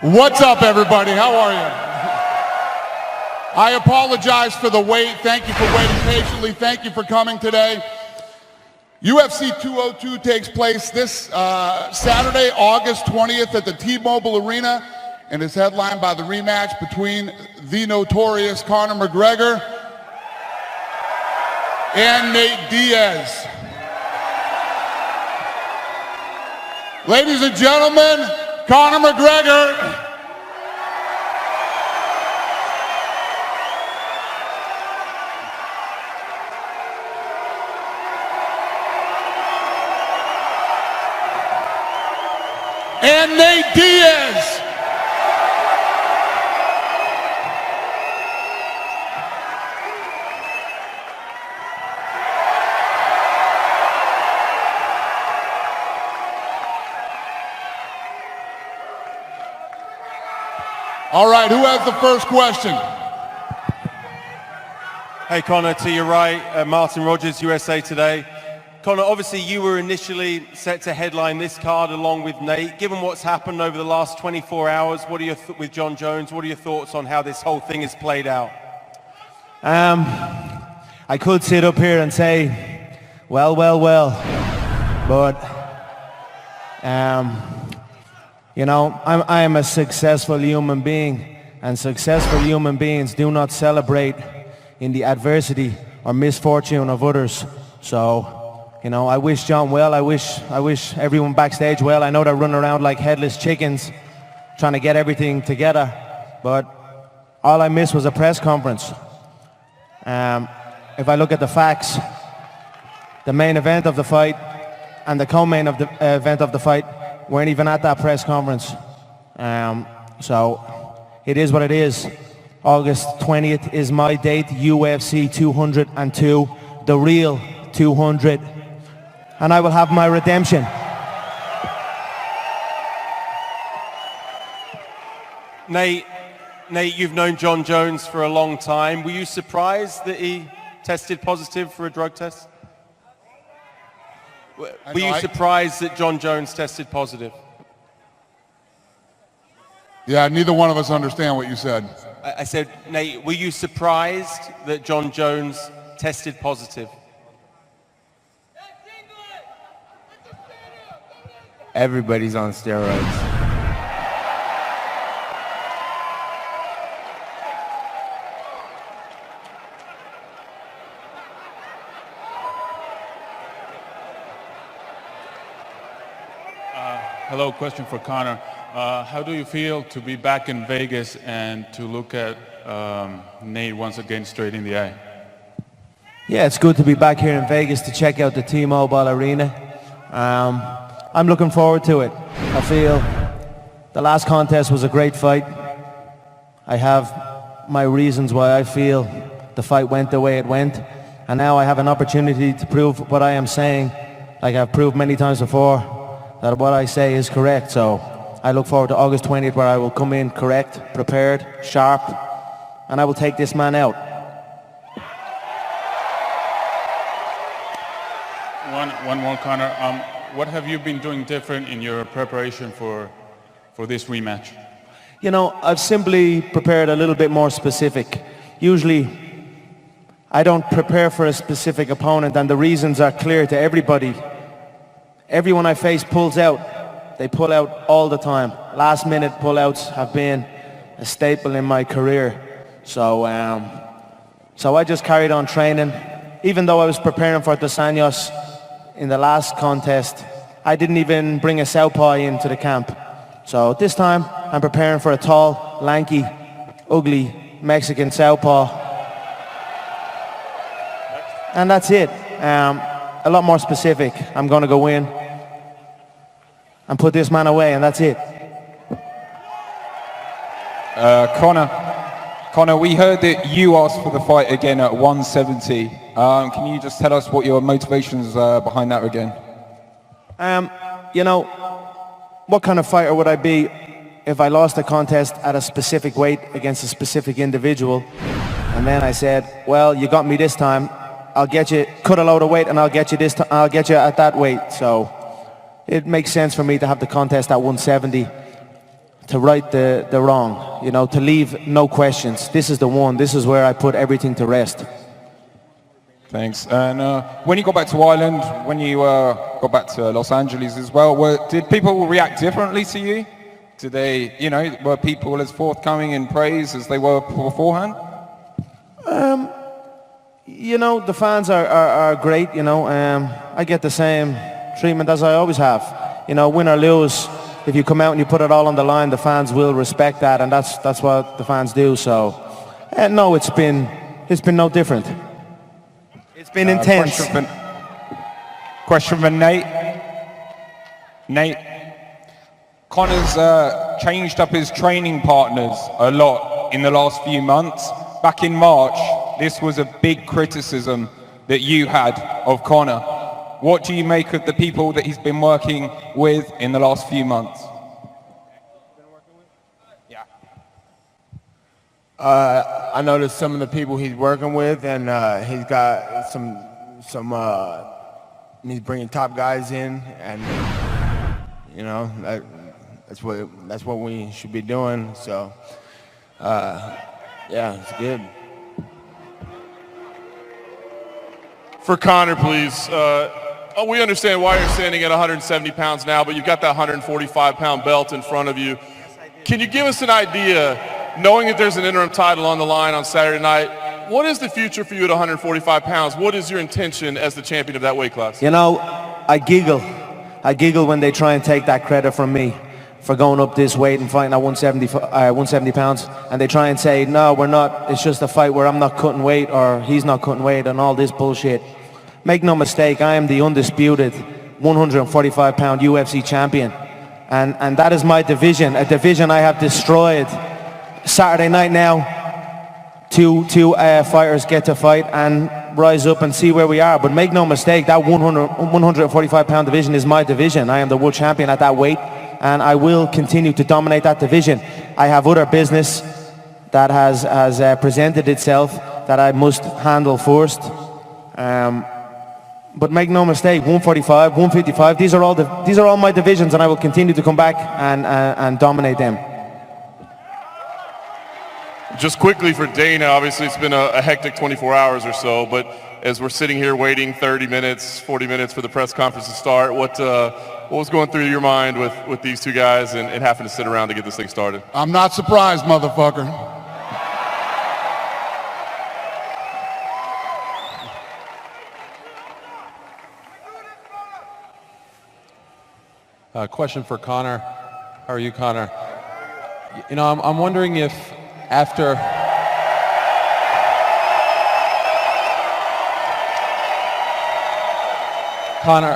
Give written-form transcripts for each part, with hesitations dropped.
What's up, everybody? How are you? I apologize for the wait. Thank you for waiting patiently. Thank you for coming today. UFC 202 takes place this Saturday, August 20th at the T-Mobile Arena, and is headlined by the rematch between the notorious Conor McGregor and Nate Diaz. Ladies and gentlemen, Conor McGregor. And Nate Diaz. All right, who has the first question? Hey, Conor, to your right, Martin Rogers, USA Today. Conor, obviously you were initially set to headline this card along with Nate. Given what's happened over the last 24 hours, what are your with Jon Jones, what are your thoughts on how this whole thing has played out? I could sit up here and say, well, but you know, I am a successful human being, and successful human beings do not celebrate in the adversity or misfortune of others. So, you know, I wish Jon well. I wish everyone backstage well. I know they're running around like headless chickens trying to get everything together, but all I missed was a press conference. If I look at the facts, the main event of the fight and the co-main of the event of the fight weren't even at that press conference. So it is what it is. August 20th is my date, UFC 202, the real 200. And I will have my redemption. Nate, you've known Jon Jones for a long time. Were you surprised that he tested positive for a drug test? Were you surprised that Jon Jones tested positive? Yeah, neither one of us understand what you said. I said, Nate, were you surprised that Jon Jones tested positive? Everybody's on steroids. Hello, question for Conor. How do you feel to be back in Vegas and to look at Nate once again straight in the eye? Yeah, it's good to be back here in Vegas to check out the T-Mobile Arena. I'm looking forward to it. I feel the last contest was a great fight. I have my reasons why I feel the fight went the way it went. And now I have an opportunity to prove what I am saying, like I've proved many times before, that what I say is correct. So I look forward to August 20th, where I will come in correct, prepared, sharp, and I will take this man out. One more, Conor. What have you been doing different in your preparation for this rematch? You know, I've simply prepared a little bit more specific. Usually, I don't prepare for a specific opponent, and the reasons are clear to everybody. Everyone I face pulls out. They pull out all the time. Last minute pullouts have been a staple in my career. So I just carried on training. Even though I was preparing for Dos Anjos in the last contest, I didn't even bring a southpaw into the camp. So this time, I'm preparing for a tall, lanky, ugly Mexican southpaw. And that's it. A lot more specific. I'm going to go in and put this man away, and that's it. Conor, we heard that you asked for the fight again at 170. Can you just tell us what your motivations behind that again? You know, what kind of fighter would I be if I lost a contest at a specific weight against a specific individual, and then I said, well, you got me this time, I'll get you, cut a load of weight, and I'll get you this time, I'll get you at that weight. So it makes sense for me to have the contest at 170 to right the wrong, you know, to leave no questions. This is the one. This is where I put everything to rest. Thanks. And when you got back to Ireland, when you got back to Los Angeles as well, did people react differently to you? Did they, you know, were people as forthcoming in praise as they were beforehand? You know, the fans are great, you know. I get the same treatment as I always have. You know, win or lose, if you come out and you put it all on the line, the fans will respect that, and that's what the fans do. So, no, it's been no different. It's been intense. Question for Nate. Nate, Conor's changed up his training partners a lot in the last few months. Back in March, this was a big criticism that you had of Conor. What do you make of the people that he's been working with in the last few months? Yeah. I noticed some of the people he's working with, and he's got some he's bringing top guys in, and you know that's what we should be doing. So yeah, it's good. For Conor, please. We understand why you're standing at 170 pounds now, but you've got that 145-pound belt in front of you. Can you give us an idea, knowing that there's an interim title on the line on Saturday night, what is the future for you at 145 pounds? What is your intention as the champion of that weight class? You know, I giggle. I giggle when they try and take that credit from me for going up this weight and fighting at 170 pounds. And they try and say, no, we're not. It's just a fight where I'm not cutting weight or he's not cutting weight and all this bullshit. Make no mistake, I am the undisputed 145-pound UFC champion. And that is my division, a division I have destroyed. Saturday night now, two fighters get to fight and rise up and see where we are. But make no mistake, that 145-pound division is my division. I am the world champion at that weight, and I will continue to dominate that division. I have other business that has presented itself that I must handle first. But make no mistake, 145, 155, these are all my divisions, and I will continue to come back and dominate them. Just quickly for Dana, obviously it's been a hectic 24 hours or so, but as we're sitting here waiting 30 minutes, 40 minutes for the press conference to start, what was going through your mind with these two guys and having to sit around to get this thing started? I'm not surprised, motherfucker. Question for Conor. How are you, Conor? You know, I'm wondering if after Conor,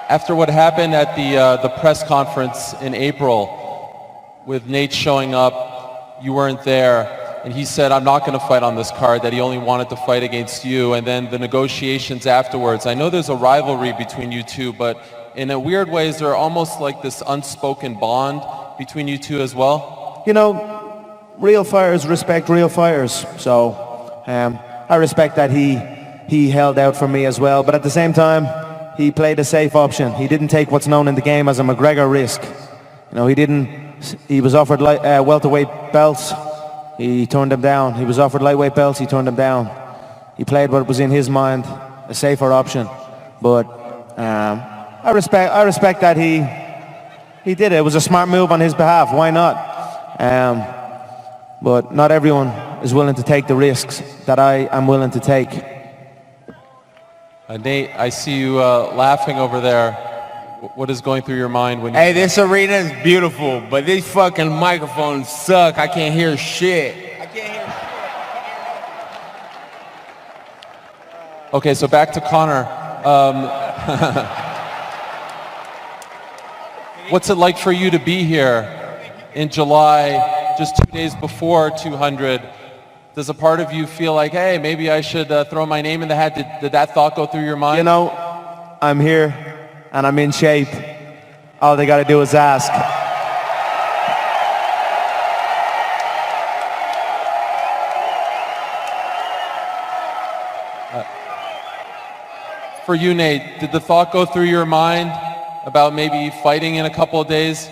after what happened at the press conference in April with Nate showing up, you weren't there. And he said, I'm not going to fight on this card, that he only wanted to fight against you. And then the negotiations afterwards. I know there's a rivalry between you two, but in a weird way, is there almost like this unspoken bond between you two as well? You know, real fighters respect real fighters. So I respect that he held out for me as well. But at the same time, he played a safe option. He didn't take what's known in the game as a McGregor risk. You know, he was offered welterweight belts. He turned them down. He was offered lightweight belts. He turned them down. He played what was in his mind, a safer option. But I respect that he did it. It was a smart move on his behalf. Why not? But not everyone is willing to take the risks that I am willing to take. Nate, I see you laughing over there. What is going through your mind when you... Hey, this arena is beautiful, but these fucking microphones suck. I can't hear shit. Okay, so back to Conor. What's it like for you to be here in July, just 2 days before 200? Does a part of you feel like, hey, maybe I should throw my name in the hat? Did that thought go through your mind? You know, I'm here and I'm in shape. All they got to do is ask. For you, Nate, did the thought go through your mind about maybe fighting in a couple of days?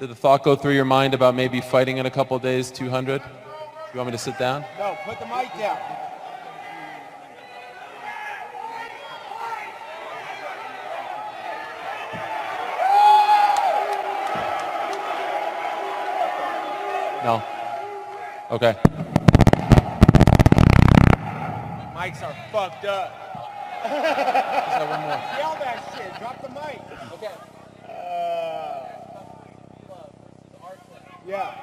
Did the thought go through your mind about maybe fighting in a couple of days, 200? You want me to sit down? No, put the mic down. No? Okay. Mics are fucked up. Just have one more. Yell that shit. Drop the mic. Okay. Yeah.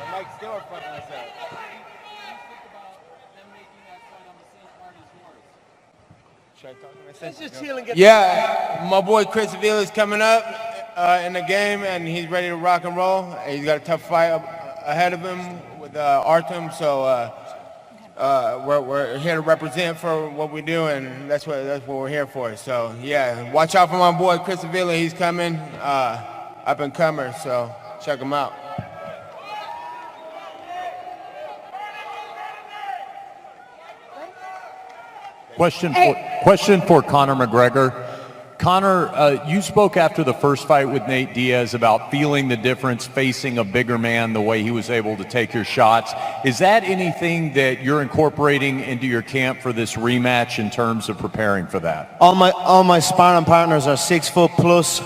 The mics still are fucking us up. Should I talk to myself? Just chill and get Yeah, my boy Chris Avila is coming up in the game, and he's ready to rock and roll. He's got a tough fight ahead of him with Artem, so we're here to represent for what we do, and that's what we're here for. So yeah, watch out for my boy Chris Avila. He's coming, up and comer. So check him out. Question for Conor McGregor. Conor, you spoke after the first fight with Nate Diaz about feeling the difference facing a bigger man, the way he was able to take your shots. Is that anything that you're incorporating into your camp for this rematch in terms of preparing for that? All my sparring partners are 6 foot plus.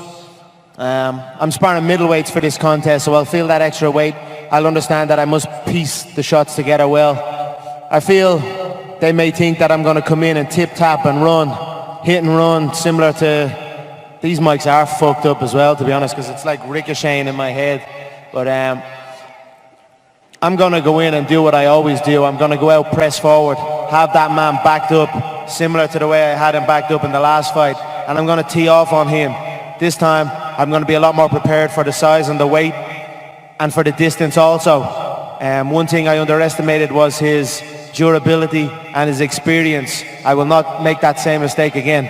I'm sparring middleweights for this contest, so I'll feel that extra weight. I'll understand that I must piece the shots together well. I feel they may think that I'm going to come in and tip-tap and run, hit and run, similar to... These mics are fucked up as well, to be honest, because it's like ricocheting in my head. But I'm going to go in and do what I always do. I'm going to go out, press forward, have that man backed up, similar to the way I had him backed up in the last fight. And I'm going to tee off on him. This time, I'm going to be a lot more prepared for the size and the weight, and for the distance also. One thing I underestimated was his durability and his experience. I will not make that same mistake again.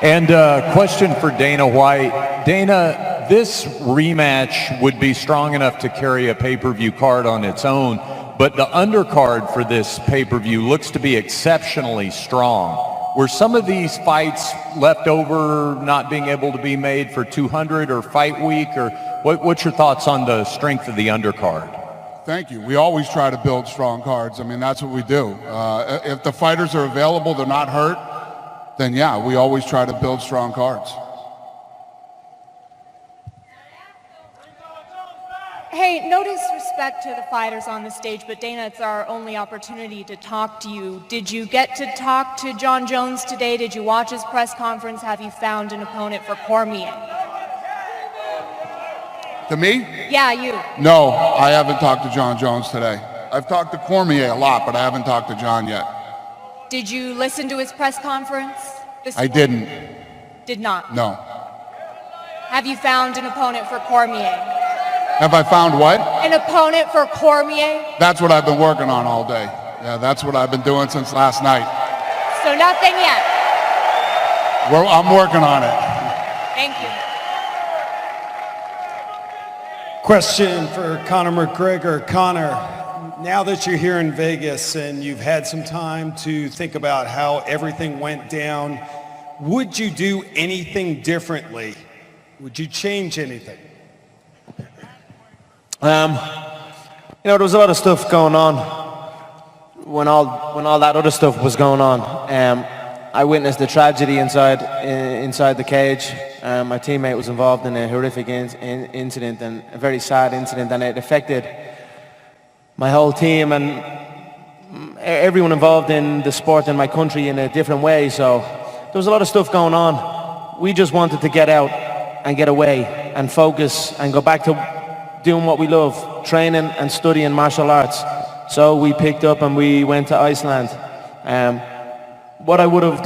And question for Dana White. Dana, this rematch would be strong enough to carry a pay-per-view card on its own, but the undercard for this pay-per-view looks to be exceptionally strong. Were some of these fights left over, not being able to be made for 200 or fight week, or what's your thoughts on the strength of the undercard? Thank you. We always try to build strong cards. I mean, that's what we do. If the fighters are available, they're not hurt, then yeah, we always try to build strong cards. Hey, no disrespect to the fighters on the stage, but Dana, it's our only opportunity to talk to you. Did you get to talk to John Jones today? Did you watch his press conference? Have you found an opponent for Cormier? To me? Yeah, you. No, I haven't talked to John Jones today. I've talked to Cormier a lot, but I haven't talked to John yet. Did you listen to his press conference this I morning? didn't. Did not? No. Have you found an opponent for Cormier? Have I found what? An opponent for Cormier? That's what I've been working on all day. Yeah, that's what I've been doing since last night. So nothing yet? I'm working on it. Thank you. Question for Conor McGregor. Conor, now that you're here in Vegas and you've had some time to think about how everything went down, would you do anything differently? Would you change anything? There was a lot of stuff going on when all that other stuff was going on. I witnessed the tragedy inside the cage. My teammate was involved in a horrific incident, and a very sad incident, and it affected my whole team and everyone involved in the sport in my country in a different way. So there was a lot of stuff going on. We just wanted to get out and get away and focus and go back to doing what we love, training and studying martial arts. So we picked up and we went to Iceland. What I would have